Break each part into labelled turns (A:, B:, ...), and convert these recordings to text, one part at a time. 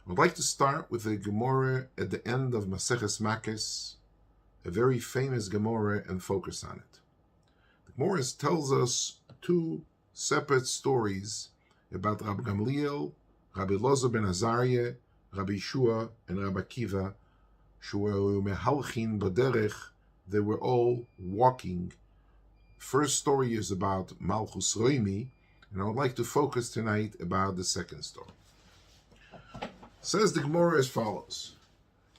A: I'd like to start with a Gemara at the end of Maseches Makos, a very famous Gemara, and focus on it. The Gemara tells us two separate stories about Rabbi Gamliel, Rabbi Elazar ben Azariah, Rabbi Shiur, and Rabbi Akiva, Shu'u mehalchin b'derech. They were all walking. First story is about Malchus Roimi, and I would like to focus tonight about the second story. Says the Gemara as follows: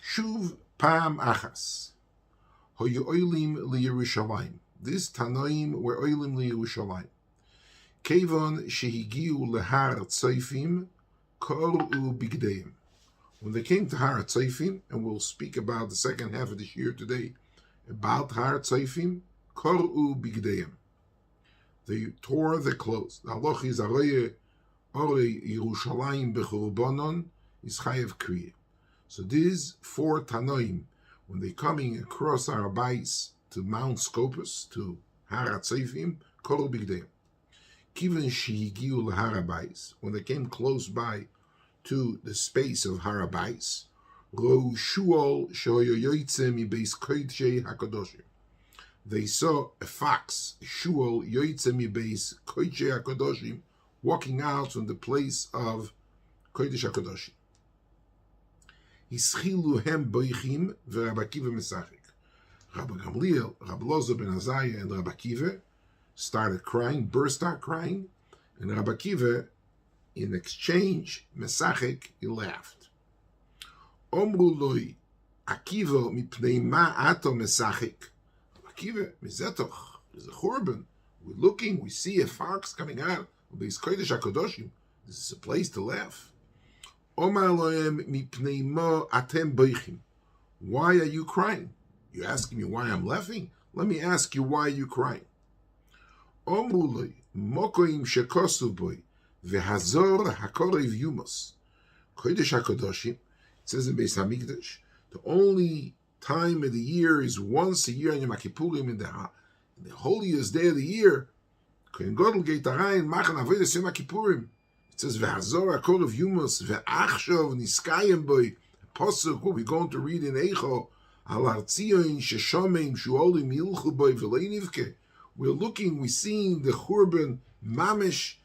A: Shuv pam achas hoyu oilim liyerushalayim. These Tanoim were oilim liyerushalayim. Kevon shehigiu lehar tzayfim koru bigdeim. When they came to Har Tzayfim, and we'll speak about the second half of this year today, about Har Tzayfim, koru bigdeim. They tore their clothes. The halach is arei Yerushalayim bechurbanon is chayev kriya. So these four Tanoim, when they're coming across Har Bayis to Mount Scopus, to Har Tzayfim, koru bigdeim. Kiven shehigiu lehar Bayis, when they came close by to the space of Har Bayis, ro shuol shehoyo yoytze mi beis kodesh hakadoshim. They saw a fox, a shuol yoytze mi beis kodesh hakadoshim, walking out from the place of kodesh hakadoshim. Hischilu hem boichim veRabbi Akiva mesachik. Rabbi Gamliel, Rabbi Elazar ben Azariah, and Rabbi Akiva started crying, burst out crying, and Rabbi Akiva, in exchange, mesachik, he laughed. Omru loi, Akiva mipnei ma ato mesachik. Akiva, mizetoch, is a churban. We're looking, we see a fox coming out of Beis Kodesh HaKadoshim. This is a place to laugh. Omar loem mipnei ma atem boichim. Why are you crying? You're asking me why I'm laughing? Let me ask you why you're crying. Omru loi, mokoim shekosu boi, v'hazor hakorev yumos. Kodesh HaKadoshim, it says in Beis HaMikdash, the only time of the year is once a year on Yom Kippurim, in the holiest day of the year. Kohen Gadol geht rein, machen avodas Yom Kippurim. It says v'hazor hakorev yumos, v'achshov niskayim boi. Pasuk, what we're going to read in Eicho, al artzion sheshomeim shuolim yilchu boi v'lei nivke. We're looking, we're seeing the Churban Mamish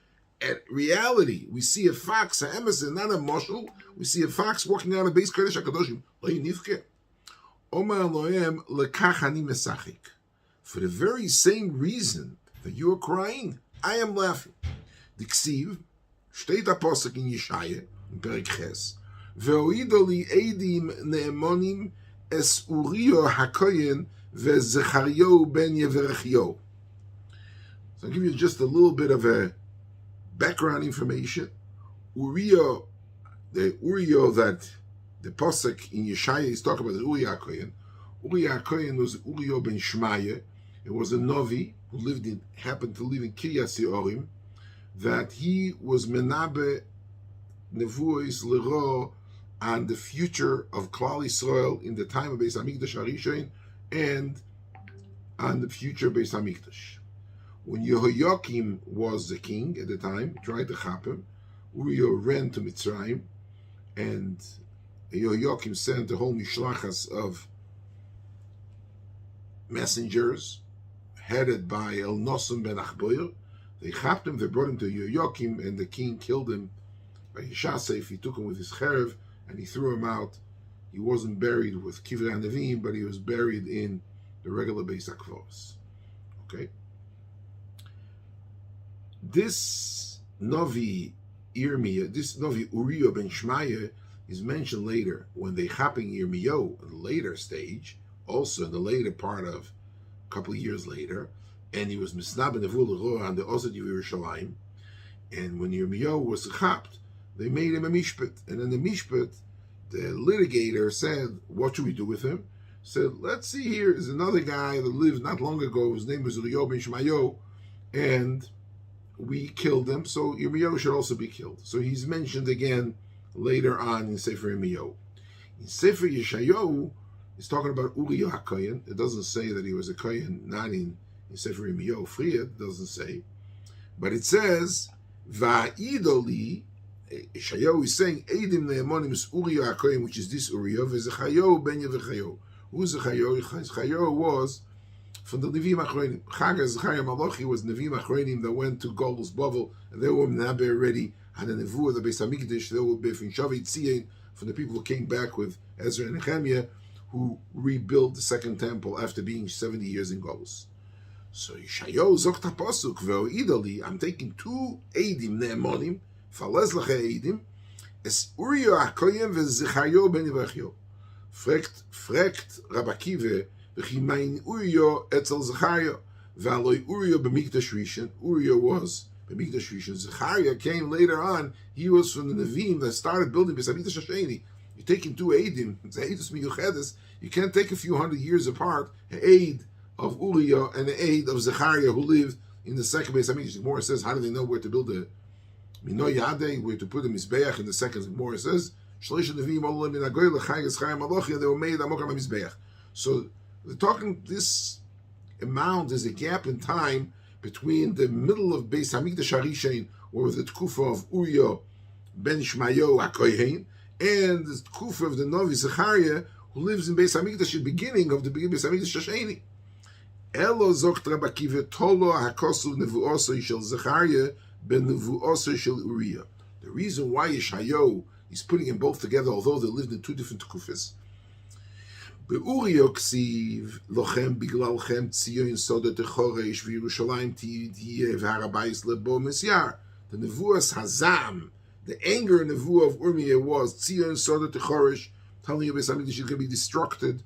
A: at reality. We see a fox, a emerson, not a moshel. We see a fox walking out of Beis Kodesh HaKadoshim. Lei nivke. Omar loem lekach ani mesachik. For the very same reason that you are crying, I am laughing. Diksiv, steht a posuk in Yeshaya, in Perek Ches, ve'oido li eidim ne'emonim es Uriyo hakoyen ve'Zechariyo ben Yeverechio. So I'll give you just a little bit of a background information. Uriyo, the Uriyo that the Pasuk in Yeshaya is talking about, the Uriah HaKoyen. Uriah HaKoyen was Uriyo ben Shmaya. It was a Novi who happened to live in Kiryas Yeorim, that he was Menabe Nevuos Lero on the future of Klal Yisrael in the time of Beis HaMikdash HaRishon and on the future Beis HaMikdash. When Yehoiakim was the king at the time, tried to chop him, Uriah ran to Mitzrayim, and Yehoiakim sent a whole mishlachas of messengers headed by El Nosson ben Achboyer. They chopped him, they brought him to Yehoiakim, and the king killed him by Yeshasef. He took him with his cherev, and he threw him out. He wasn't buried with Kivrei HaNevim, but he was buried in the regular Beis HaKvoros. Okay? This Novi Yirmiyah, this Novi Uriah ben Shmaya is mentioned later when they chopping Yirmiyahu in the later stage, also in the later part of a couple of years later, and he was Misnab Nevuah on the Osad Yerushalayim, and when Yirmiyahu was chopped, they made him a mishpat, and in the mishpat, the litigator said, what should we do with him? Said, let's see, here is another guy that lived not long ago, his name was Uriah ben Shmayo, and we killed him, so Yirmiyahu should also be killed. So he's mentioned again later on in Sefer Yirmiyahu. In Sefer Yeshayahu, he's talking about Uriah HaKoyen. It doesn't say that he was a Kohen, not in Sefer Yirmiyahu. Friyat doesn't say. But it says, Va'idoli Yeshayahu is saying, Eidim Ne'emonim is Uriah HaKohen, which is this Uriah, V'zechayo ben Yevechayo. Who is Zechayo? Zechayo was from the Nevi'im Achronim. Chaga Zechariah Malachi was Nevi'im Achronim that went to Golus Bavel, and they were Menaber already, and the Nevuah, the Beis HaMikdash, they were Befin Shavit Tzion, from the people who came back with Ezra and Nehemiah, who rebuilt the second temple after being 70 years in Golus. So Yeshayahu zokt hapasuk ve'oidali. I'm taking two eidim ne'emonim, falez lache eidim, es Uriah HaKohen ve'Zechayo ben Yevechayo. Frekt Rabbi Akiva v'chi mein Uriah etzel Zechayo ve'aloi Uriah b'mikdash rishon. Uriah was b'mikdash rishon. Zecharia came later on. He was from the Nevi'im that started building Beis HaMikdash Hasheni. You're taking two eidim. It's eidus miyuchedes. You can't take a few hundred years apart an aid of Uriah and the aid of Zechariah who lived in the second Beis HaMikdash. The Gemara says, how do they know where to build the Mino Yadeh, where to put the Mizbeach? In the second Gemara says, Shlosh Nevi'im olam min hagoy l'chai Zechariah Malachi, they were made amokam HaMizbeach. So we're talking, this amount is a gap in time between the middle of Beis HaMikdash Harishain, or the Tkufa of Uriah ben Shmayo HaKohen, and the Tkufa of the Novi Zechariah, who lives in Beis HaMikdash at the beginning of the Beis HaMikdash Hasheni. Elo zokt Rabbi Akiva tolo hakosu nevuoso shel Zechariah ben nevuoso shel Uriah. The reason why Yeshayahu is putting them both together, although they lived in two different Tkufas. Be'Uriah ksiv lochem biglalchem tzion sodet echoresh v'Yerushalayim tiyeh v'harabayis lebo mesyar. The nevuas hazam, the anger nevuah of Uriah was tzion sodet echoresh, telling you Beis HaMikdash is going to be destructed,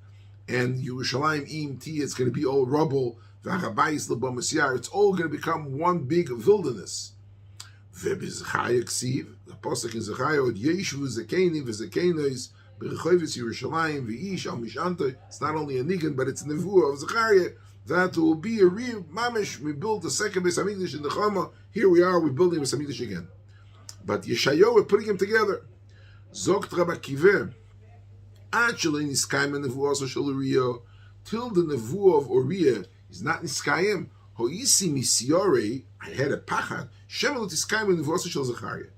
A: and Yerushalayim im ti, it's going to be all rubble. V'harabayis lebo mesyar, it's all going to become one big wilderness. Ve'b'Zechariah ksiv, the pasuk in Zechariah, od yeshu zekenim v'zekenos b'rechovis Yerushalayim v'ish al mishanto. It's not only a nigun, but it's a nevuah of Zechariah that will be a real mamish. We built the second Beis HaMikdash in the Chama. Here we are, we're building Beis HaMikdash again. But Yeshayahu, we're putting them together. Zokt Rabbi Akiva, ad shelo niskayim nevuah shel Uriah, till the nevuah of Uriah is not niskayim. Hoisi misiore, I had a pachad. Shemel tiskayim nevuah shel Zechariah.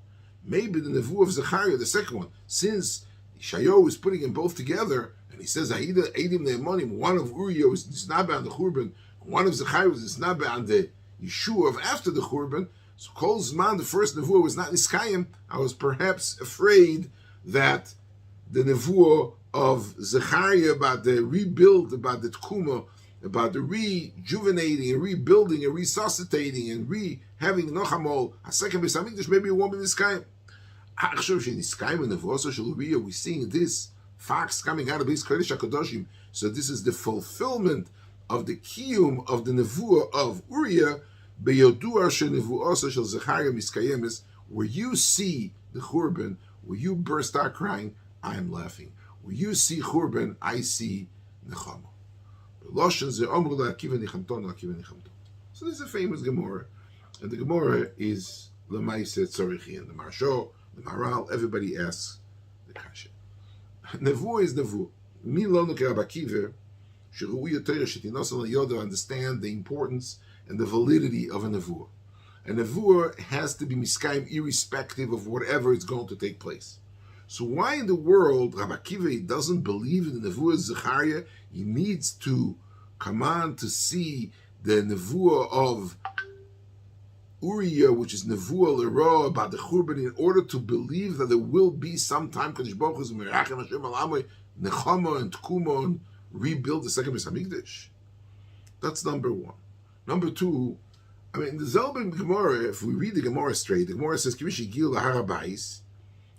A: Maybe the nevuah of Zechariah, the second one, since Yeshayahu is putting them both together, and he says, Aida Eidim Ne'emonim, one of Uriah is Nisnaba on the Churban, one of Zechariah is Nisnaba on the Yeshua of after the Churban. So Kol Zman, the first nevuah, was not Niskayim. I was perhaps afraid that the nevuah of Zechariah about the rebuild, about the Tkuma, about the rejuvenating and rebuilding and resuscitating and having Nochamol, a second Beis HaMikdash, maybe it won't be Niskayim. We're seeing this facts coming out of Beis Kodesh HaKadoshim. So this is the fulfillment of the kiyum of the nevuah of Uriah, beyodua shenevuah shel Zechariah miskayemes. Where you see the Churban, where you burst out crying, I am laughing. Where you see Churban, I see Nechama. So this is a famous Gemara, and the Gemara is L'maaseh Tzorichi, and the Marsho, the Maral, everybody asks the kasha. Nevuah is nevuah. Mi lo nuke Rabbi Akiva, sheru'uya Torah shetinasal yoda, understand the importance and the validity of a nevuah. A nevuah has to be miskayim irrespective of whatever is going to take place. So why in the world Rabbi Akiva doesn't believe in the nevuah of Zechariah? He needs to come on to see the nevuah of Uriah, which is nevuah l'ra about the Churban, in order to believe that there will be some time Kadosh Baruch Hu's merachem Hashem alamay nechama and tkuma and rebuild the second Beis HaMikdash. That's number one. Number two, I mean, the Zelben Gemara, if we read the Gemara straight, the Gemara says Kimish Gil Harabais,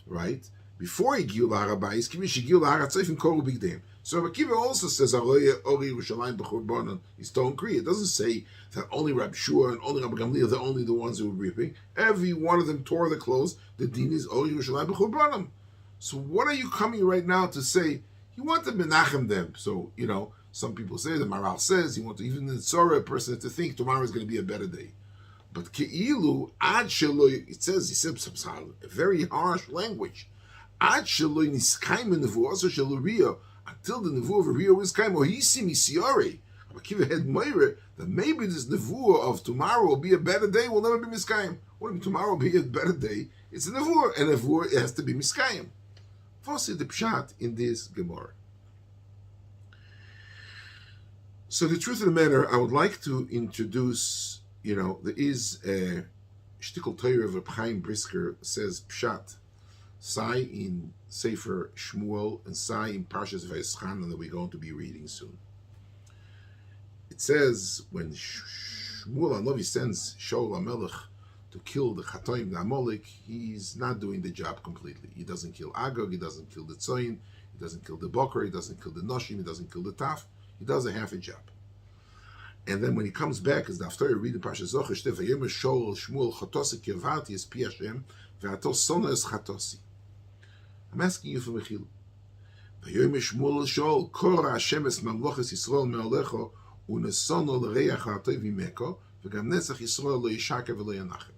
A: right? Before he Gil Harabais, Kimish Gil Haratzayf and Koru Bigdem. So Rabbi Akiva also says Ori Yerushalayim b'Churbanon is don't agree. It doesn't say that only Rabbi Shua and only Rabbi Gamliel are only the ones who were reaping. Every one of them tore the clothes. The din is Ori Yerushalayim b'Churbanon. So what are you coming right now to say? You want to menachem them. So, you know, some people say, the Maral says, you want to, even the Tzorah person to think tomorrow is going to be a better day. But Ke'ilu, Ad Sheloi, it says, he said some very harsh language. Ad Sheloi niskayim nevuah shel Uriah, until the nevuah of Uriah was kaim, or he see misiore. Akiva had moira that maybe this nevuah of tomorrow will be a better day, will never be miskayim. What if tomorrow will be a better day? It's a nevuah, and nevuah it has to be miskayim. What's the pshat in this Gemara? So the truth of the matter, I would like to introduce, there is a shtickle Torah of Reb Chaim Brisker says pshat, sai in Sefer Shmuel and sai in Parshas Vayeschanan that we're going to be reading soon. It says when Shmuel HaNavi sends Shaul HaMelech to kill the Chatoim, the Amalek, he's not doing the job completely. He doesn't kill Agag, he doesn't kill the Tzoyin, he doesn't kill the Boker, he doesn't kill the Noshim, he doesn't kill the Taf. He does a half a job. And then when he comes back, as the Haftarah reading Parshas Zocher, Vayomer Shaul Shmuel Chatosi Kirvati es Pi Hashem ve'ato Sona es Chatosi. I'm asking you for Mechila. Vayomer Shmuel Shaul Kora Hashem es Mamloches Yisrael me'alecho unesono l'reach ha'atov v'meko v'gam netzach Yisrael lo yishaker v'lo yanachem.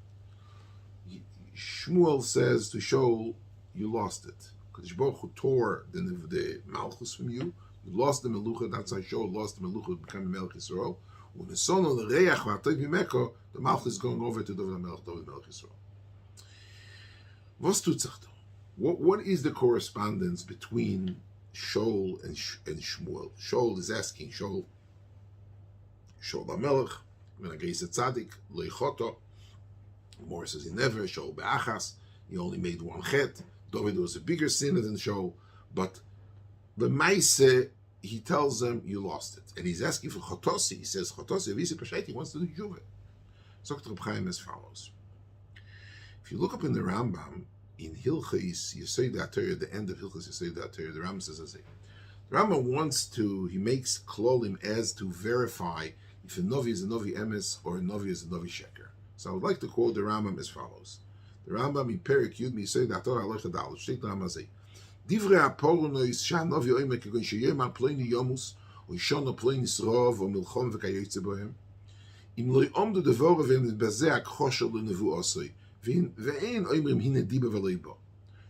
A: Shmuel says to Shaul, you lost it. Kadosh Baruch Hu tore the Malchus from you. You lost the Melucha, that's how Shaul lost the Melucha, became Melech Yisrael. When the son of the Reach V'atov V'meko, the Malchus is going over to David Melech Yisrael. Was tut sich da? What is the correspondence between Shaul and Shmuel? Shaul is asking Shaul HaMelech, when I gaze at Tzadik, Lo Yichoto. More says he never. Shaul Be'achas, he only made one chet. David was a bigger sinner than Shaul, but the Maise, he tells them, you lost it. And he's asking for Chotosi. He says, Chotosi, Avisi Peshet, he wants to do Teshuvah. So Reb Chaim as follows. If you look up in the Rambam, in Hilchis Yesod HaTorah, at the end of Hilchis Yesod HaTorah, the Rambam says, the Rambam he makes klolim as to verify if a Novi is a Novi Emes or a Novi is a Novi Sheker. So I would like to quote the Rambam as follows. The Rambam in Perik Yud Yesod HaTorah Alecha Dal, Shteit Rambam. Divrei aporonois shanovi oime kegon sheyema pleni yomus o yishona pleni srov o milchom v'kayotze bohem im lo yomdu devora v'em bezeh akchoshel lenevuosoi ve'en oimrim hine diba v'loi bo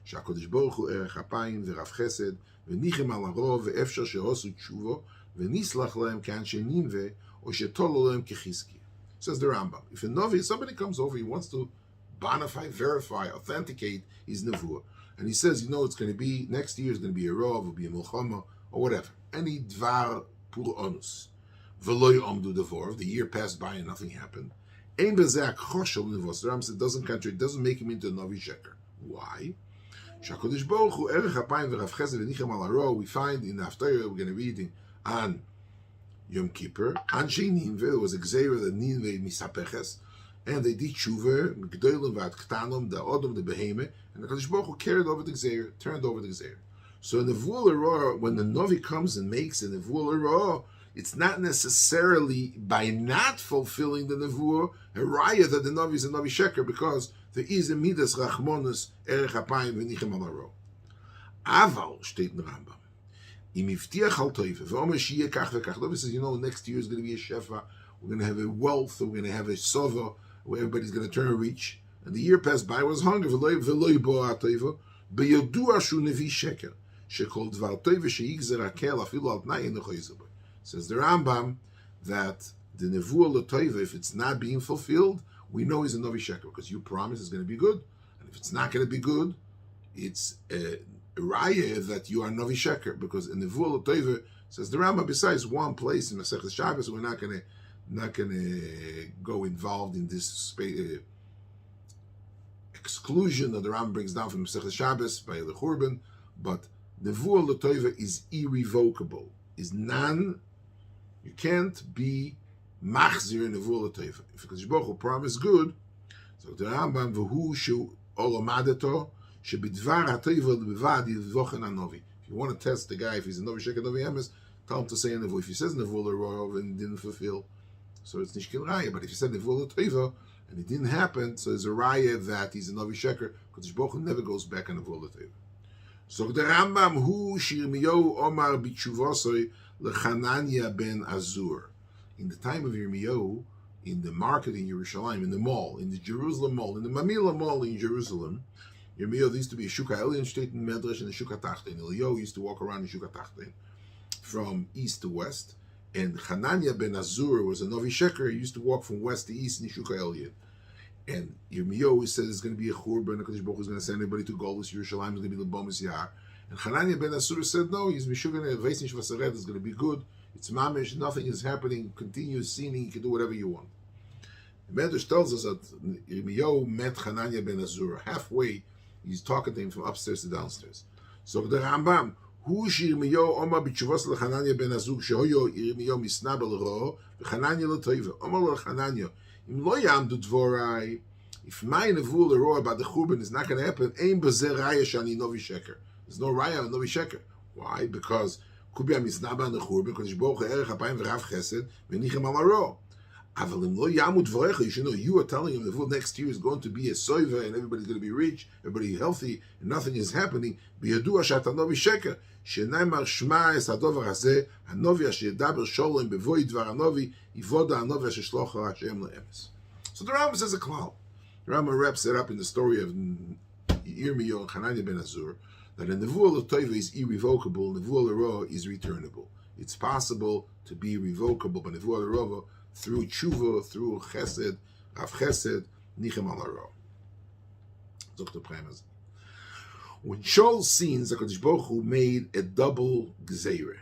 A: שהקדוש ברוך הוא ערך אפיים ורב חסד וניחם על הרוב ואפשר שעשו תשובו וניסלח להם כאנשי נינווה או שתולו להם כחזקיה. Says the Rambam, if a Novi, somebody comes over, he wants to bonify, verify, authenticate his nevuah, and he says, it's going to be, next year is going to be a Rov, or be a Milchama, or whatever. Any Dvar Pur Onus. V'lo yomdu devor, the year passed by and nothing happened. Ein bezeh akchoshel nevuos. The Rambam says, doesn't make him into a Novi Sheker. Why? Shakadosh Baruch Hu erech apayim v'rav chesed v'nichem al haro, we find in the Haftarah, we're going to read on Yom Kippur, Anshei Ninve, there was a Gzeira, the Ninve Misapeches, and they did Teshuvah, G'dolim v'at Ktanom, the Odom, the Beheme, and the Kadosh Baruch Hu carried over the Gzeira, turned over the Gzeira. So in the Nevuah L'Roah, when the Novi comes and makes a Nevuah L'Roah, it's not necessarily by not fulfilling the Nevuah, a raya that the Novi is a Novi Sheker, because there is a Midas Rachmonus, Erech Apayim, V'nichem al haro. Aval, steht in Rambam. Im Iftiach al Toive, V'omer Shiyeh Kach V'kach. Novi says, next year is going to be a Shefa, we're going to have a wealth, we're going to have a Sova, where everybody's going to turn and reach. And the year passed by, was hunger. V'loi boa toivo, b'yodua shu nevi sheker, shekol dvar toivo she'igzer hakel afilu al tnai eno choyzeh bo. Says the Rambam that the nevuah l'toivo, if it's not being fulfilled, we know he's a novi sheker, because you promise it's going to be good. And if it's not going to be good, it's a raya that you are novi sheker, because in nevuah l'toivo, says the Rambam, besides one place in Masechet Shabbos, we're not going to go involved in this exclusion that the Rambam brings down from Masechet Shabbos by the Churban, but Nevuah L'Toiva is irrevocable, is you can't be machzir in Nevuah L'Toiva. If Kadosh Baruch Hu promised good, so the Rambam, V'hu shu olomadeto, shebidvar ha'toiva l'bevad yivvochen ha'novi. If you want to test the guy, if he's a Novi Sheker Novi Emes, tell him to say a Nevuah. If he says Nevuah L'Roov and didn't fulfill, so it's Nishkin Raya. But if he said Nevuah L'Toiva and it didn't happen, so there's a Raya that he's a Novi Sheker, because Baruch Hu never goes back on Nevuah L'Toiva. So the Rambam, Hu Shirmiyahu Omar B'Tshuvosoi L'Chananya ben Azur. In the time of Yirmiyahu, in the market in Yerushalayim, in the mall, in the Jerusalem mall, in the Mamila mall in Jerusalem, Yirmiyahu used to be a Shuka Elyon State in Medrash and a Shuka Tachtein. Eliyahu used to walk around in Shuka Tachtein from east to west. And Hananya ben Azur was a Novi Sheker. He used to walk from west to east in Shuka Elyon. And Yirmiyahu always says it's going to be a churban, and Kadosh Baruch Hu is going to send everybody to Golus Yerushalayim, is going to be the Bomis Yar. And Hananiah ben Asur said, no, he's Mishugana, Veisnish Vasaret is going to be good. It's mamish, nothing is happening, continue sinning, you can do whatever you want. The Medrash tells us that Yirmiyahu met Hananiah ben Azur. Halfway, he's talking to him from upstairs to downstairs. So the Rambam, Hu Yirmiyahu Omar b'tshuvos leChananiah ben Azur, shehoyo Yirmiyahu misnabel ro, v'Hananiah l'toiva. Omar leChananiah, im lo yamdu dvorai, if my nevuah l'ro about the churban is not going to happen, ein b'zeh raya shani novi sheker. There's no raya on novi sheker. Why? Because could be a misnaba on the churban, because Baruch Hu erech apayim v'rav chesed, v'nichem al ro. You should know you are telling him the next year is going to be a soiva and everybody's going to be rich, everybody healthy, and nothing is happening. Biyadua she'atanovi sheker she'naimar shma es hadovar hazeh hanovi asher yedaber sholem bevoi dvar hanovi ivoda hanovi asher shlocha Hashem le'emes. So the Rambam says a klal. The Rambam wraps it up in the story of Yirmiyahu and Hananiah ben Azur that a nevuah l'toiva is irrevocable, nevuah l'ro is returnable. It's possible to be revocable, but nevuah l'ro through Teshuvah, through Chesed, Rav Chesed, Nichem al Aro. When Shaul sins, HaKadosh Baruch Hu made a double Gzeirah.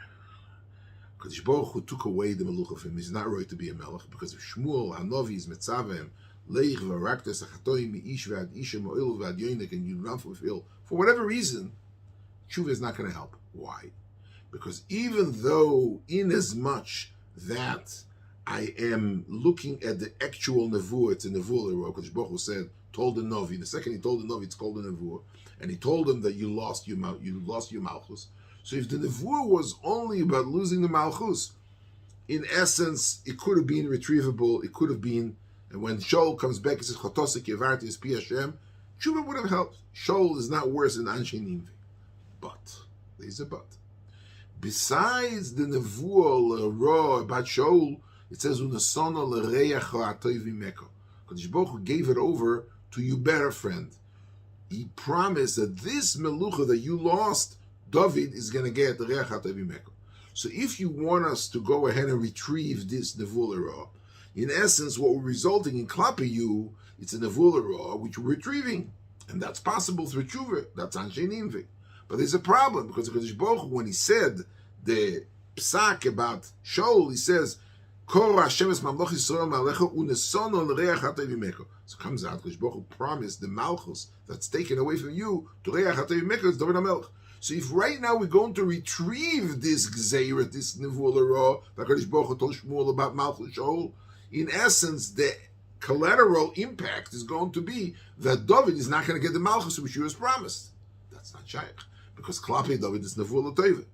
A: HaKadosh Baruch Hu took away the Meluch of him. He's not right to be a Melech, because of Shmuel, Hanovi, is Metzavim, Leich, Varaktes, Achatoim, Mi'ish, Vad Isha, Mo'il, Vad Yoinek, and you run for ill. For whatever reason, Teshuvah is not going to help. Why? Because even though, in as much that I am looking at the actual nevuah. It's a nevuah. Because Baruch Hu said, told the Novi. The second he told the Novi, it's called a nevuah, and he told him that you lost your malchus. So if the nevuah was only about losing the malchus, in essence, it could have been retrievable. It could have been, and when Shaul comes back, he says, "Chotosik yevarti es pi Hashem." Teshuvah would have helped. Shaul is not worse than Anshe Ninvi, but there's a but. Besides the nevuah about Shaul, it says, "Unasono l'reach ha'atoy v'meko." Kadosh Baruch Hu gave it over to your better friend. He promised that this melucha that you lost, David is going to get the reach ha'atoy v'meko. So if you want us to go ahead and retrieve this nevuah, in essence, what we're resulting in klapi you, it's a nevuah which we're retrieving, and that's possible through Teshuvah. That's Anshe Ninvi. But there's a problem because Kadosh Baruch Hu, when he said the psak about Shaul, he says, so it comes out, because Baruch Hu promised the malchus that's taken away from you to reach hatei v'meko is David HaMelech. So if right now we're going to retrieve this gzeira, this nevuah that Baruch Hu told Shmuel about malchus Shaul, in essence, the collateral impact is going to be that David is not going to get the malchus which he was promised. That's not shaykh, because klapi David is nevuah l'toiva.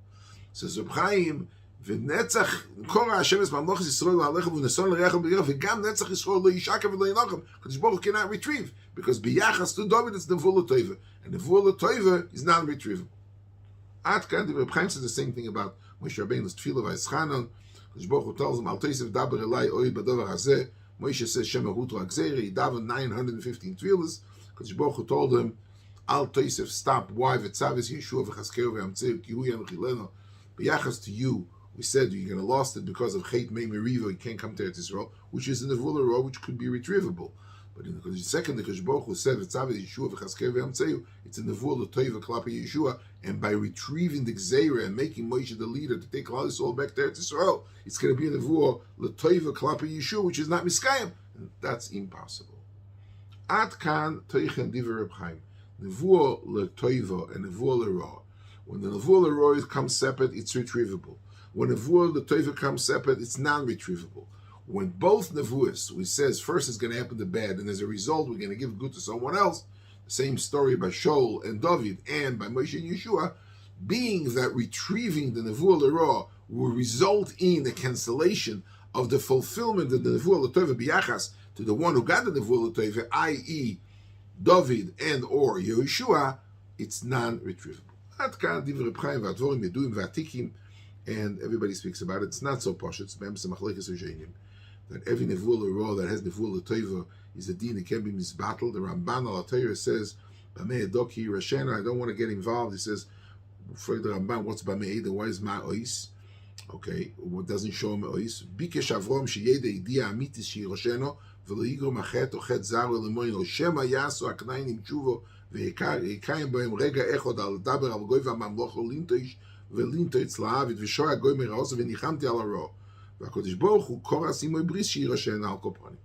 A: Says Reb Chaim, ונצח, קורא השם את ממלכת ישראל להלכם ונסון לרחם בגרם, וגם נצח ישראל לא ישקע ולא ינוחם. Because Baruch cannot retrieve, because ביחס to David it's nevuah l'toiva, and nevuah l'toiva is non-retrievable. At kind Reb Chaim says the same thing about Moshe Rabbeinu's tefillah v'eschanon. Because Baruch Hu tells him, Al teisef daber elai oi b'davar hazeh. Moshe says, Shem Ahutro Akzeri, he davened 915 tefillahs. Because Baruch Hu told him, Al teisef, stop, why? V'tzavis Yeshua v'chaskeu v'amtzeu, ki hu yam chileno. B'yachas to you, we said you're going to lost it because of Chet Mei Merivo, you can't come to Eretz Yisrael, which is in the Nevuah, which could be retrievable. But in the second, the Kadosh Baruch Hu said, "V'tzavis Yeshua v'chaskeu v'amtzeu," it's in the Nevuah l'toiva klapi Yeshua, and by retrieving the Gzeira and making Moshe the leader to take Klal Yisrael back to Eretz Yisrael, it's going to be in the Nevuah l'toiva klapi Yeshua, which is not miskayim, and that's impossible. At kan toichen divrei Reb Chaim, Nevuah l'toiva and Nevuah l'ra. When the Nevuah l'ra comes separate, it's retrievable. When Nevuah l'toiva comes separate, it's non-retrievable. When both Nevuahs, we says first it's going to happen the bad, and as a result we're going to give good to someone else, the same story by Shaul and David and by Moshe and Yeshua, being that retrieving the Nevuah l'ra will result in the cancellation of the fulfillment of the Nevuah l'toiva biyachas to the one who got the Nevuah l'toiva, i.e. David and or Yeshua, it's non-retrievable. At kan divrei Reb Chaim v'advorim yeduim v'atikim, and everybody speaks about it. It's not so posh. It's that every nevuah l'ra that has nevuah l'toiva is a din that can be misbattled. The Ramban al Torah says, "Bamei edoki rashena." I don't want to get involved. He says, for the Ramban, what's bamei eda? Why is ma'ois? Okay, what doesn't show ma'ois? Bikesh Avrom sheyeda idia amitis sheyrosheno ולא יגרום החטא או חטא זר ולמוין, או שמא יעשו הכנענים תשובו, ויקיים בהם רגע אחד על לדבר על גוי והממלוך ולינטוש, ולינטוש לעביד, ושור הגוי מרעוס, וניחמתי על הרוע. והקדוש ברוך הוא קורס עמו בריס שירשן על כל פנים.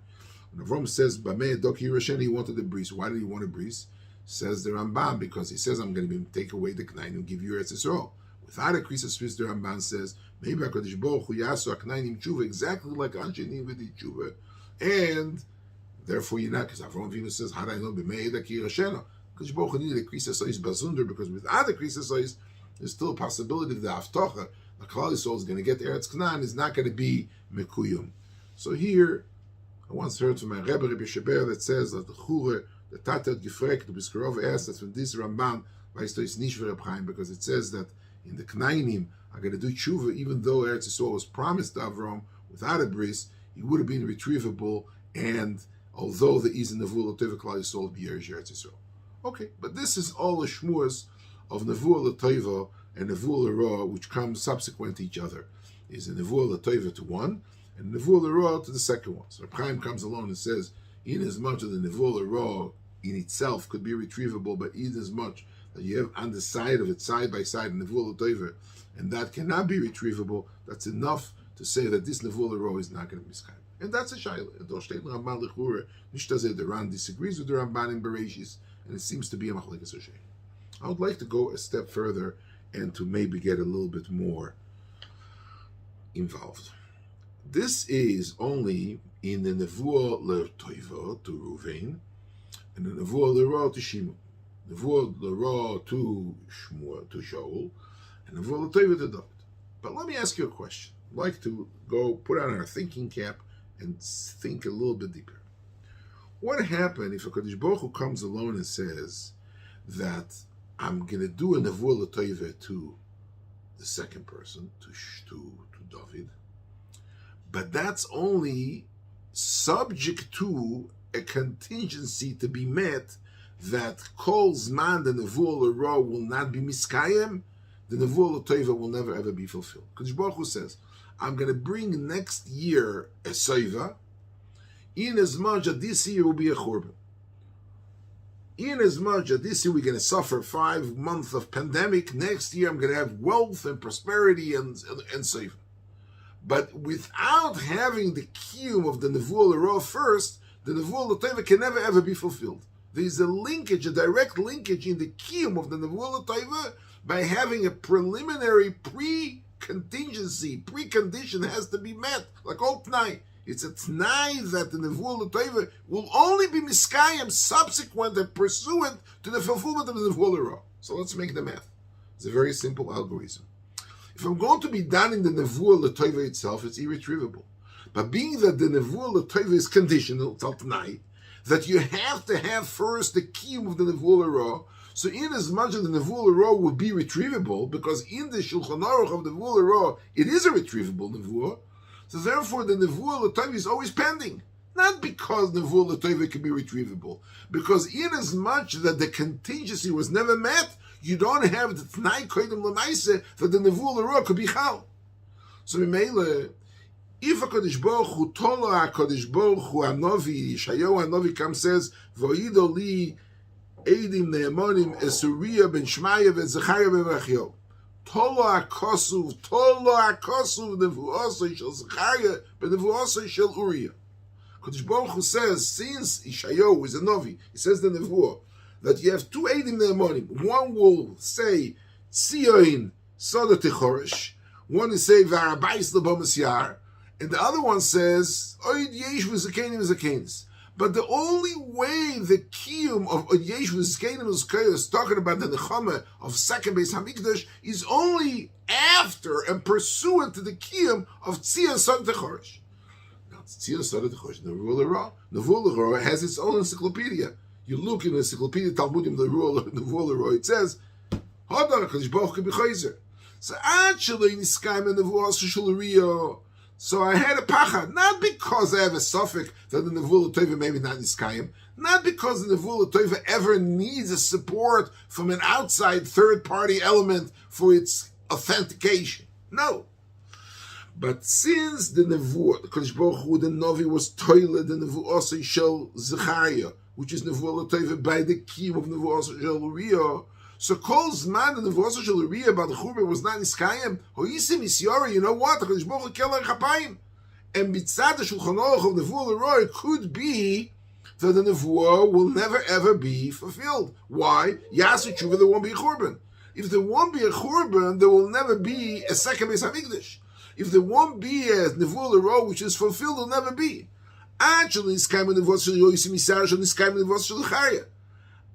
A: And Avram says, Bameh Dok Yerushen, he wanted a bris. Why did he want a bris? Says the Ramban, because he says, I'm going to take away the Knain and give you Eretz Yisrael. Without a crease of Swiss, the Ramban says, maybe HaKadosh Baruch Hu Yasu HaKnainim Tshuva, exactly like Anshe Nivedi Tshuva, and therefore you're not, because Avram Avinu says, how do I know Bameh Dok Yerushen? HaKadosh Baruch Hu needed a crease of Sois Bazunder, because without a crease of Sois, there's still a possibility that the Haftocha, the Klal Yisrael is going to get Eretz Canaan, is not going to be Mekuyum. So here, I once heard from my Rebbe Sheber that says that the Chure, the Tatat Gefrek, the Biskarov asked that from this Ramban, weißt du, is nicht for Reb Chaim, because it says that in the Knainim are going to do tshuva, even though Eretz Yisrael was promised to Avram without a bris, he would have been retrievable, and although the Iz and Nevuah L'Teva Klal Yisrael be Eretz Yisrael. Okay, but this is all the shmurs of Nevuah L'Teva and Nevuah L'Ra, which come subsequent to each other. Is a Nevuah L'Teva to one, and Nevuah L'Ra to the second one. So Reb Chaim comes along and says, in as much as the Nevuah L'Ra in itself could be retrievable, but in as much that you have on the side of it, side by side, Nevuah L'Teva, and that cannot be retrievable, that's enough to say that this Nevuah L'Ra is not going to be miskayim. And that's a shayla. And Dosh Teit Ramban L'Chure, Nishtazeh, the Ran disagrees with the Ramban in Bereshis, and it seems to be a machlekes Hashem. I would like to go a step further and to maybe get a little bit more involved. This is only in the Nevuah L'Toiva to Ruvain, and the Nevuah L'Ra to Shimon, Nevuah L'Ra to Shmuel, to Shaul, and Nevuah L'Toiva to David. But let me ask you a question. I'd like to go put on our thinking cap and think a little bit deeper. What happened if a Kadosh Baruch Hu comes alone and says that I'm going to do a Nevuah L'Toiva to the second person, to David, but that's only subject to a contingency to be met that Kol Zman the Nevuah L'Ra will not be miskayem, the Nevuah L'Toiva will never ever be fulfilled. Kadosh Baruch Hu says, I'm going to bring next year a Soiva, in as much that this year will be a Churban. In as much that this year we're going to suffer 5 months of pandemic, next year I'm going to have wealth and prosperity and Soiva. But without having the kiyum of the Nevuah L'Ra first, the Nevuah L'Toiva can never ever be fulfilled. There is a linkage, a direct linkage in the kiyum of the Nevuah L'Toiva by having a preliminary precondition has to be met, like all Tnai. It's a Tnai that the Nevuah L'Toiva will only be miskayim subsequent and pursuant to the fulfillment of the Nevuah L'Ra. So let's make the math. It's a very simple algorithm. If I'm going to be done in the Nevuah L'Toiva itself, it's irretrievable. But being that the Nevuah L'Toiva is conditional, it's tonight, that you have to have first the kiyum of the Nevuah L'Ra, so in as much as the Nevuah L'Ra will be retrievable, because in the Shulchan Aruch of the Nevuah L'Ra, it is a retrievable Nevuah, so therefore the Nevuah L'Toiva is always pending. Not because Nevuah L'Toiva can be retrievable, because in as much that the contingency was never met, you don't have the Tnai Kodim L'Maise that the Nevuah L'Ra could be Chal. So Mimele, if a Kadosh Baruch Hu Tola HaKadosh Baruch Hu Hanovi, Yeshayahu Hanovi comes says, Vo'ido li Eidim Ne'emonim Esuriya ben Shmaya ben Zechariah ben Rachio. Tola HaKosuv Nevuosai Shel Zechariah ben Nevuosai Shel Uriah. Kadosh Baruch Hu says, since Yeshayahu is a Novi, he says the Nevuah, that you have 2 Eidim Ne'emonim. One will say, Tzion Soda Techorish. One is say, V'arabais L'bomas Yar. And the other one says, Oid Yesh V'zakenim Zakenis. But the only way the kiyum of Oid Yesh V'zakenim Zakenis is talking about the nechama of second Beis Hamikdash is only after and pursuant to the kiyum of Tzion Soda Techorish. Now, Tzion Soda Techorish, Nevuah L'Ra. Nevuah L'Ra has its own encyclopedia. You look in the Encyclopedia Talmudim, the Nevuah L'Ra, it says, Hadar HaKadosh Baruch Hu b'chayzer. So actually, Niskayim and Nevuah Shel Uriah. So I had a pachad, not because I have a suffix that the Nevuah L'Toiva maybe not Niskayim, not because the Nevuah L'Toiva ever needs a support from an outside third-party element for its authentication. No. But since the Nevuah, the Kodesh Baruch Hu, the Novi was toilet, the Nevuah also shel Zechariah, which is Nevuah L'Toive by the Kiyum of Nevuah also shel Uriah. So Kol Zman, the Nevuah also shel Uriah about the Churban was not Niskayim. Hoisim Isyora, you know what? The Kodesh Baruch Hu Keller Chapayim. And Mitzad the Shulchan Aruch of Nevuah L'Roy could be that the Nevuah will never ever be fulfilled. Why? Yasu Tshuva, there won't be a Churban. If there won't be a Churban, there will never be a second Beis HaMikdash. If there won't be a Nevuah L'Ro, which is fulfilled, will never be. Actually, Niskayim Nevuah Shel Yosim Yisar Shel Niskayim Nevuah Shel Zechariah.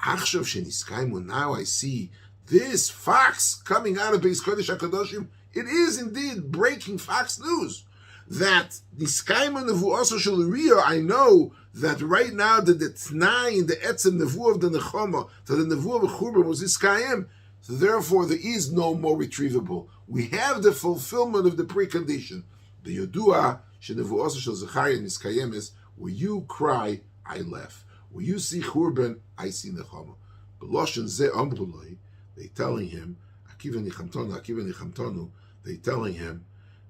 A: Achshav Sheniskayim, now I see this fax coming out of Beis Kodesh HaKadoshim. It is indeed breaking fax news. That Niskayim Nevuah Shel Uriah, I know that right now the Tnai in the Etzem Nevuah of the Nechama, that the Nevuah of Churban was Niskayim, so therefore there is no more retrievable. We have the fulfillment of the precondition. The Yodua Shenevuah Shel Zechariah Niskayim is where you cry, I laugh. Where you see Churban, I see Nechama. B'loshen Zeh Amruloi, they telling him, Akiva Nichamtanu, they telling him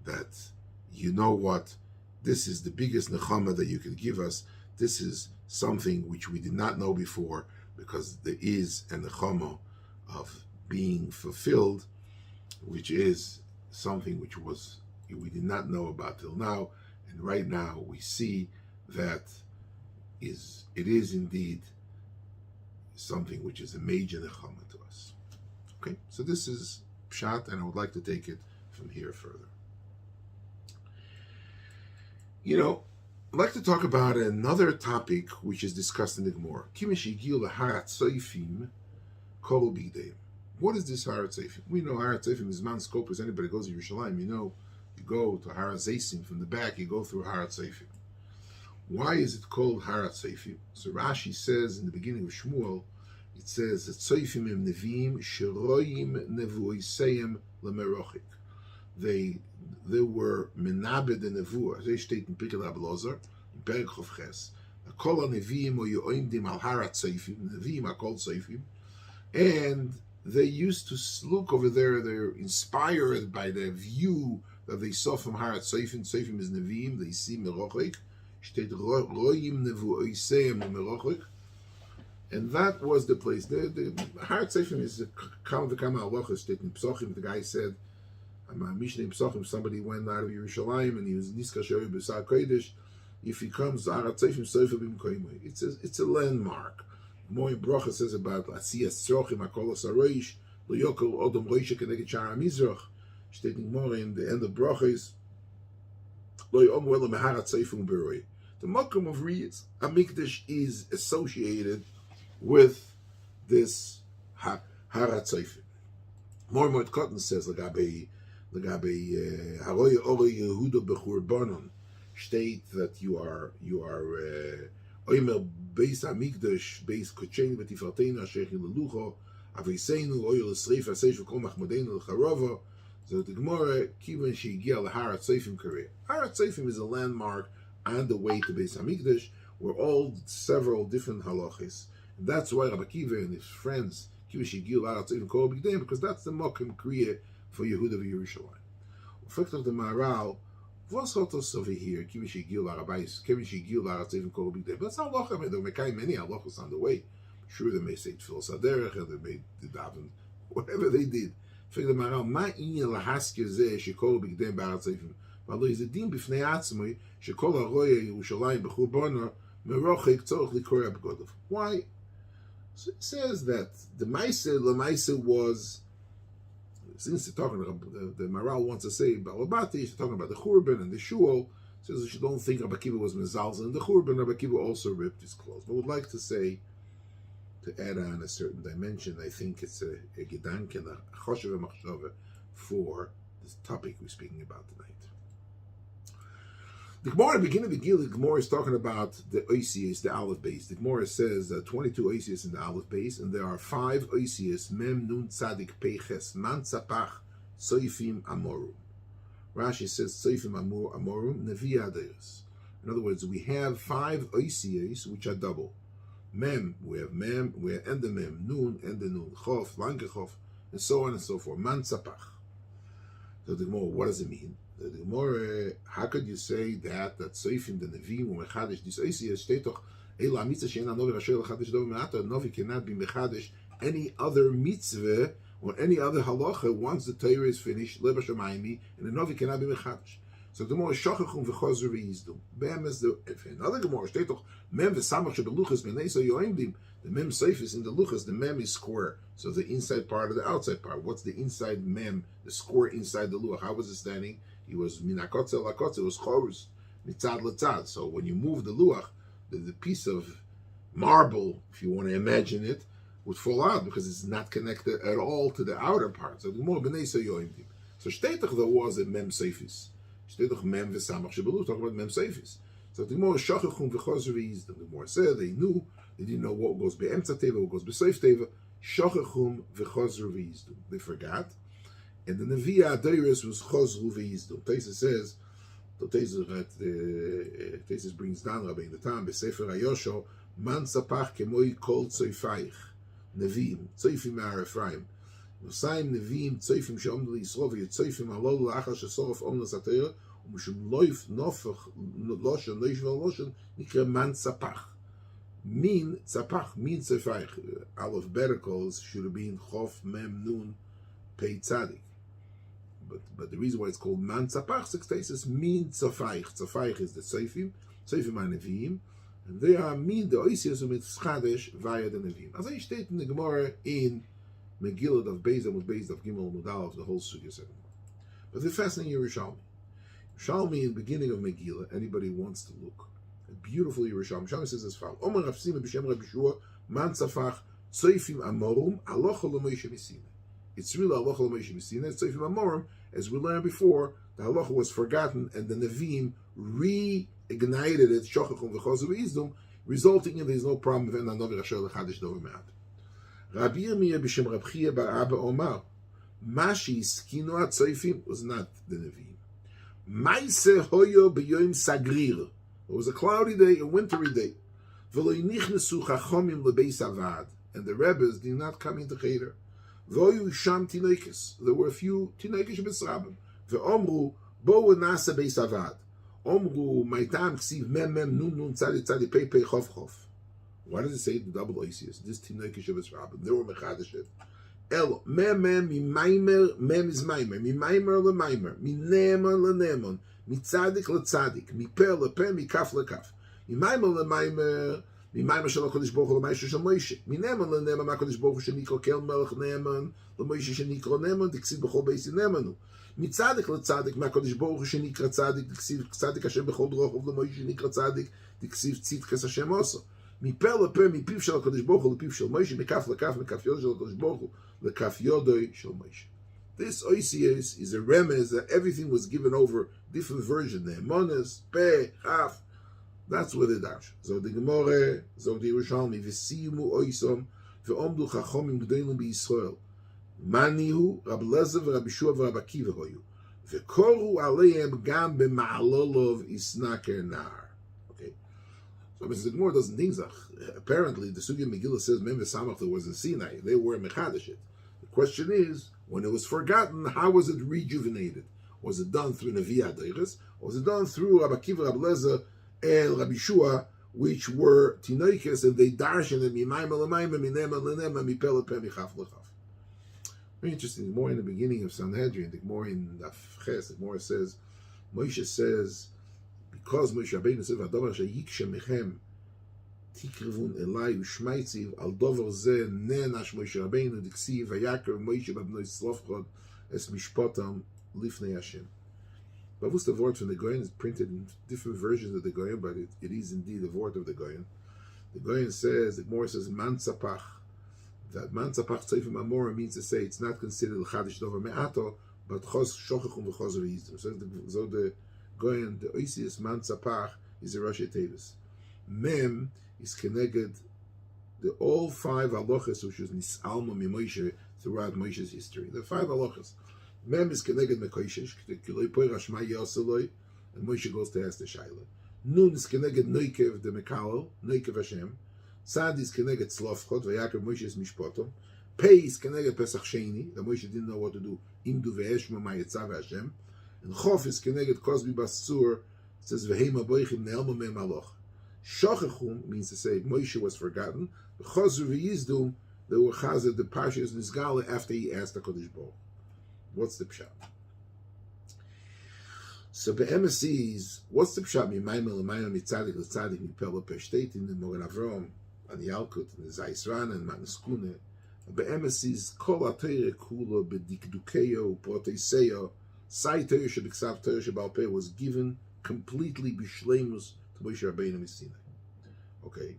A: that, you know what, this is the biggest Nechama that you can give us. This is something which we did not know before, because there is a Nechama of being fulfilled, which is something which we did not know about till now, and right now we see that it is indeed something which is a major nechama to us. Okay, so this is pshat, and I would like to take it from here further. I'd like to talk about another topic which is discussed in the Gemara. What is this Harat Seifim? We know Harat Seifim is man scope. As anybody goes to Yerushalayim, you go to Harat Zeisim from the back, you go through Harat Seifim. Why is it called Harat Seifim? So Rashi says in the beginning of Shmuel, it says that Seifim em Neviim sheroyim nevuoiseim lemerochik. They were menabed the nevuah. They state in Pirkei Abelazar, in Perek Chof Ches. Kol haneviim o yoimdim al Harat Seifim. Neviim are called Seifim, and they used to look over there. They're inspired by the view that they saw from Harat Seifim. Seifim is Neviim. They see merochik. State royim nevuoiseim lemerochik. And that was the place. The Harat Seifim is a kama v'kama halachos. State in Psochim, the guy said, Mishnah in Psochim, somebody went out of Yerushalayim and he was Niska Shoy B'Sar Kodesh. If he comes, Harat Seifim Seifim Bim Koimoi. It's a landmark. Moy Brocha says about Asiyas Tzrochim Hakolos Aroish Lo Yokel Odom Roisha Keneged Shara Mizrach. Stating more in the end of Brochas Lo Yom Welo Meharat Seifim Beroi. The Makom of Riyas Hamikdash is associated with this Harat Seifim. More Cotton says Lagabe Haroy Ore Yehuda Bechurbanon, state that you are Oimer Beis Hamikdash Beis Kochen V'Tifarteinu Asher Lelucho Aviseinu Oyel Esreif Aseish V'Kol Machmodeinu L'Charova. So the Gemara Kivan Shegiel Harat Seifim Korea. Harat Seifim is a landmark on the way to Beis Hamikdash, where all several different halachas. And that's why Rabbi Akiva and his friends Kivan Shegiel Harat Seifim Kol Bigdei, because that's the Mokim Kriya for Yehuda v'Yerushalayim. Effect of the Maral, was hotos over here, Kivan Shegiel Harabais, Kivan Shegiel Harat Seifim Kol Bigdei. But it's not halacha. There may many halachas on the way. Sure, they may say Tefillah Saderech, and they may daven, whatever they did. Effect of the Maral, Ma inyan lahaske zeh shekol bigdei b'Harat Seifim. V'alo yizedim b'fnei atzmoi shekol haroya Yerushalayim b'churbanon merochek tzorich likorei b'godov. Why? So it says that the Lamaisa was, since they're talking about, the Maral wants to say Balabati, he's talking about the Churban and the Shul, says that you don't think Rabbi Akiva was Mezalzel, and the Churban, Rabbi Akiva also ripped his clothes. But I would like to say, to add on a certain dimension, I think it's a gedanke, a choshev machshava for this topic we're speaking about tonight. The Gemara, at the beginning of the Gil, the Gemara is talking about the Oisias, the Aleph base. The Gemara says 22 Oisias in the Aleph base, and there are 5 Oisias, Mem, Nun, Tzadik, Peiches, Man, Tzapach, Soifim, Amorum. Rashi says Soifim, Amorum, Nevi Adeus. In other words, we have 5 Oisias, which are double. Mem, we have Mem, we have Ende Mem, Nun, Ende Nun, Chof, Lange Chof, and so on and so forth. Man, Tzapach. So the Gemara, what does it mean? The Gemara, how could you say that Seifim, the Nevi'im, or Mechadish, this Oisias, steht doch, Ela mitzvah she'ena novi rasher l'chadish dov me'ata, novi cannot be mechadish any other mitzvah or any other halacha once the Torah is finished, leba shamayimi, and the novi cannot be mechadish. So the Gemara, shachachum v'chozer v'yizdum. Mem is the, if another Gemara, steht doch, mem v'samach shebeluchas b'neisa yoimdim, the mem seif is in the luchas, the mem is square. So the inside part of the outside part. What's the inside mem, the square inside the luach? How was it standing? He was minakotze lakotze, it was chorus, mitzad l'tzad. So when you move the luach, the piece of marble, if you want to imagine it, would fall out because it's not connected at all to the outer part. So the more b'neisa yoimdim. So shteitach there was a mem seifis. Shteitach mem v'samach shebeluch, talking about mem seifis. So the more shachachum v'chozer v'yizdum. The more said they knew, they didn't know what goes be'emtza teva, what goes be'seif teva. Shachachum v'chozer v'yizdum. They forgot. And the Nevi'ah Adairis was chozru v'yizdum. Tesis says, Tesis brings down Rabbi in the time, Besefer Hayosho, Man sapach kemoi kol tzoifayich, Nevi'im, tzoifim ha'arefraim. Nosayim Nevi'im, tzoifim she'omdu l'Yisrael, v'yetzoifim halol l'achar she'sorof om l'satera, u'mishum loif nofach loshan, loishvel loshan, nikra Man sapach. Min tzapach, min tzoifayich. Alphabetical should have been chof mem nun pei tzadik. But the reason why it's called man tzapach, six cases, min tzafayich. Tzafayich is the tzayfim are nevi'im, and they are min the oisias with schadesh via the nevi'im. As I state in the Gemara in Megillah of Beis Amud Beis of Gimel Mudal of the whole sugya segment. But the fascinating Yerushalmi. Yerushalmi in the beginning of Megillah, anybody wants to look, a beautiful Yerushalmi. Yerushalmi says as follows: Omer Rafsima b'shem Rabbi Shua man tzafach tzayfim amorum alocha l'moishe misina. It's really halacha l'moishe misina. It's tzayfim amorum. As we learned before, the halacha was forgotten, and the Nevi'im reignited it, shachachum v'chozer v'yizdum, resulting in there's no problem with another rasher l'chadish dover me'at. Rabbi Yirmiyah b'shem Rab Chiya bar Abba Omar, Mashi skinu atzoifim was not the Nevi'im. Maise hoyo b'yoyim sagrir. It was a cloudy day, a wintry day. V'lo nichnesu chachomim lebeis avad, and the Rebbes did not come into Cheder. Voyu sham tinekes. There were a few tinekes b'srabim. Ve'omru bo nasa beis avad. Omru maitam ksiv mem mem nun nun tzadi tzadi pei pei chof chof. Why does it say the double oisius? This tinekes b'srabim. They were mechadeshet. El mem mem mi maimer mem is maimer mi maimer le maimer mi neman le neman mi tzadik le tzadik mi per le per mi kaf le kaf mi maimer le maimer. ממיימר של הקדוש ברוך הוא למיישה של מוישה. מנאמן לנאמן מהקדוש ברוך הוא שנקרא כל מלך נאמן, למוישה שנקרא נאמן, דקסיב בכל בייס נאמנו. מצדיק לצדיק מהקדוש ברוך הוא שנקרא צדיק, דקסיב צדיק השם בכל דרוך, ולמוישה שנקרא צדיק, דקסיב צדקס השם עושה. מפה לפה, מפיו של הקדוש ברוך הוא לפיו של מוישה, מכף לכף, מכף יודו של הקדוש ברוך הוא, לכף יודו של מוישה. This Oisias is a remez that everything was given over different versions. Ne'emones, Peh, Chaf. That's what it does. So the Gemara, so the Yerushalmi, v'siyimu oisom, v'omdu chachomim g'dolim b'Yisrael. Manihu, Rabbi Lezer, v'Rabbi Shua, v'Rabbi Akiva hoyu. V'koru aleim gam b'ma'alolov isnaker nar. Okay. So the Gemara doesn't think that. Apparently, the Sugya Megillah says, Mem v'samach, there was in Sinai. They were mechadeshit. The question is, when it was forgotten, how was it rejuvenated? Was it done through Nevi'ah Adairis? Or was it done through Rabbi Akiva, Rabbi Lezer, and Rabbi Shua, which were tinoikes, and they darshan and mimayma l'mayma, minema l'nema, mipel l'peh, michaf l'chaf. Very interesting. More in the beginning of Sanhedrin, the more in the Ches, the more says, Moshe says, because Moshe Rabbeinu said, "V'adavar sheyikshe mechem tikrivun elai u'shmaitziv al dover zeh ne'nash Moshe Rabbeinu diksiv v'yakar Moshe b'bnoi slofchod es mishpotam lifnei Hashem." But what's the word from the Goyen is printed in different versions of the Goyen, but it is indeed the word of the Goyen. The Goyen says, the Gemara says, man tzapach. That man tzapach tzayfim amora means to say it's not considered l'chadish dover me'ato, but chos shochachum v'chos v'yizdum. So the Goyen, the oisius man tzapach is a Rashi Tevis. Mem is connected the all five halachas which was nisalma mi-Moshe throughout Moshe's history. The five halachas. Mem is connected mekoishesh, kiloi poy rashma yoseloi, and Moshe goes to ask the Shaila. Nun is connected noikev the Mekalo, noikev Hashem. Sad is connected slofchot, vayakar Moshe is mishpotom. Pei is connected Pesach Sheni, that Moshe didn't know what to do. Imdu ve'eshma ma'yetzav Hashem. And Chof is Keneged Kozbi Basur, it says, Vehema Boichim Ne'elma Mem Aloch. Shochachum means to say Moshe was forgotten. Chozru v'yizdum, they were chazed the Parshas Nizgale after he asked the Kodesh Baruch. What's the pshat? So be'emes what's the pshat? Mimaymel l'mayim mitzadik l'tzadik mipel l'peshtet in the Mogen Avram and the Yalkut and the Zaisran and Matneskune. Be'emes is kol ha'teire kula bedikdukeyo u'proteiseyo sai teire shebiksav teire shebal peh was given completely b'shleimus to Moshe Rabbeinu Sinai. Okay.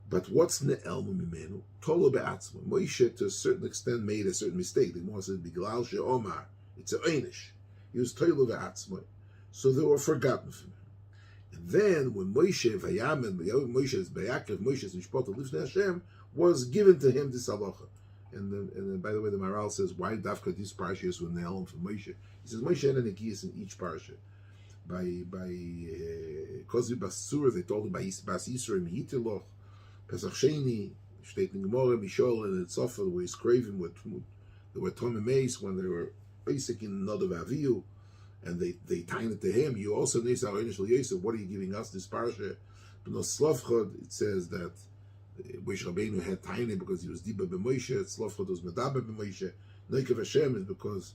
A: But what's ne'elmu mimenu? Tolo be'atzmo. Moshe, to a certain extent, made a certain mistake. The Gemara says, "Biglal she'omar." It's a einish. He was tolo be'atzmo, so they were forgotten from him. And then, when Moshe vayamen, Moshe is Bayakov, Moshe is Mishpat Lifnei Hashem, was given to him this halacha. And then, by the way, the Maral says, why dafka these parashas were ne'elm from Moshe? He says Moshe had a nekias in each parasha. By Kozi Basur, they told him by Bas Yisrael Mihitiloch. Pesach Sheni, steht in Gemara, Michoel and Tzofel, where he's craving with they were Tom and Mace when they were basic in another Vaviyu, and they tied it to him. You also know our initial Yosef, what are you giving us this parasha? But no Slavchad, it says that Moshe Rabbeinu had tiny because he was Diba b'Moshe, Slavchad was Medaba b'Moshe, Neikav Hashem is because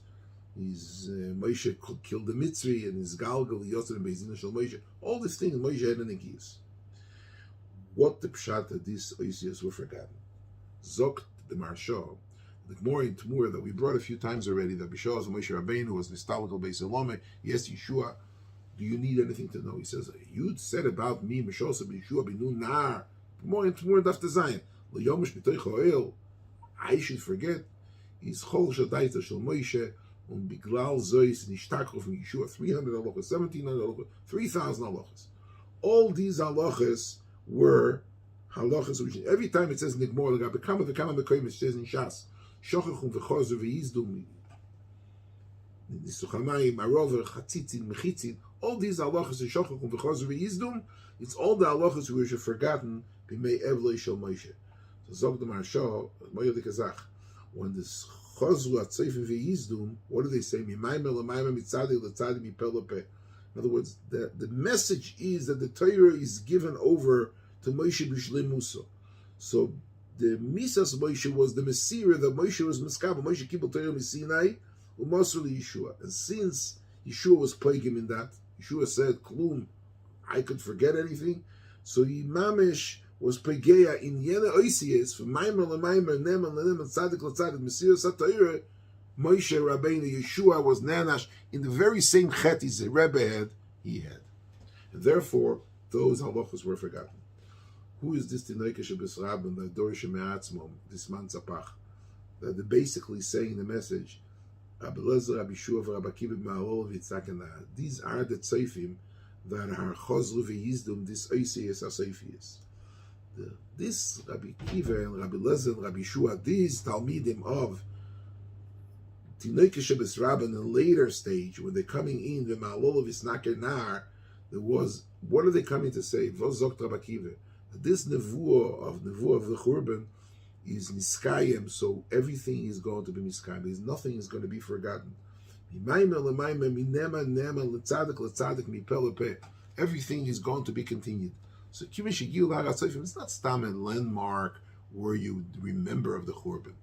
A: his Moshe killed the Mitzri and his Galgal, Yosef and Bezina Shal Moshe. All these things Moshe had in the keys. What the pshat that these oisias were forgotten? Zokt the Marsha, the Gemara in Tmur that we brought a few times already, that Bishos Moshe Rabbeinu was Nistalgal Beis Elome. Yes, Yeshua. Do you need anything to know? He says, you said about me, Mishos Yeshua Binu Nar. Gemara in Tmur Daf Tezayin. Lo Yomish B'Toich Oel. I should forget. Is Chol Shadaita Shel Moshe Biglal Zois Nishtakol from Yeshua 300 halachas, 1700 halachas, 3,000 halachas. All these halachas were halachas which every time it says in the Gemara, the Kama Mekoyim, it says in Shas, Shochachum v'chozu v'yizdum, Nisuchamayim, Arover, Chatzitzin, Mechitzin, all these halachas in Shochachum v'chozu v'yizdum, it's all the halachas which are forgotten, b'mei evlei shel Moshe. So Zog the Marsha, Moyer de Kazach, when this chozu atzayfim v'yizdum, what do they say? Mimayim l'mayim mitzadik l'tzadik mipel l'peh. In other words, the message is that the Torah is given over to Moshe B'Shlei Musa. So the Misas Moshe was the Messiah that Moshe was Miskabel. Moshe Kibbel Torah Misinai, Umasur Yeshua. And since Yeshua was plaguing in that, Yeshua said, Klum, I could forget anything. So Yimamish was Pegeya in Yene Oisies, from Maimer LeMaimer, Neman LeNeman, Tzadik LeTzadik, Messiah Satayra, Moshe Rabbeinu, Yeshua was Nanash in the very same chet as the Rebbe had, he had. And therefore, those halachas were forgotten. Who is this Tinoike Shebes Rabban, the Dor Sheme'atzmom, this man Tzapach? That they're basically saying the message, Rabbi Lezer, Rabbi Shuav, Rabbi Akiva, Ma'alol, V'Tzakana. These are the tzayfim that are Chozru V'Yizdum, this Oisias Asayfias. This Rabbi Akiva and Rabbi Lezer and Rabbi Shua, these Talmidim of Tinoike Shebes Rabban in a later stage, when they're coming in, the Ma'alol V'Snaker Nar, there was, what are they coming to say? Vos Zokt Rabbi Akiva. This nevuah of the Churban is niskayim, so everything is going to be niskayim. There's nothing is going to be forgotten. Everything is going to be continued. So it's not stam a landmark where you remember of the Churban.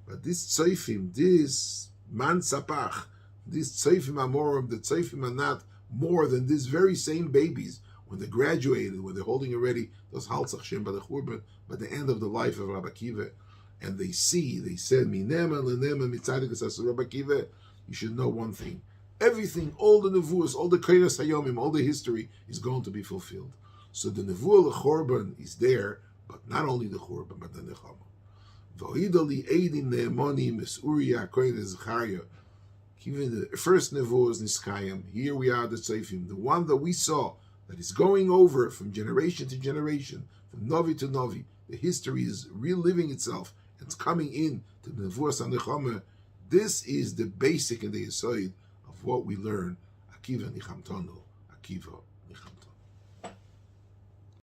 A: But this tzayfim, this man sapach, this tzayfim amorim, the tzayfim are not more than these very same babies. When they graduated, when they're holding already those Haltzach Shem by the Churban, by the end of the life of Rabbi Akiva, and they said, Minema lenema mitzadik as Rabbi Akiva, you should know one thing. Everything, all the nevuos, all the Kairas Hayomim, all the history is going to be fulfilled. So the nevuah Churban is there, but not only the Churban, but the Nechama. V'oidali eidim ne'emonim es Uriah kohen Zechariah. Even the first nevuah is Niskayim. Here we are, the Tzayfim, the one that we saw, that is going over from generation to generation, from Novi to Novi. The history is reliving itself. It's coming in to the Nevuas HaNechama. This is the basic and the aside of what we learn. Akiva Nichamtanu, Akiva.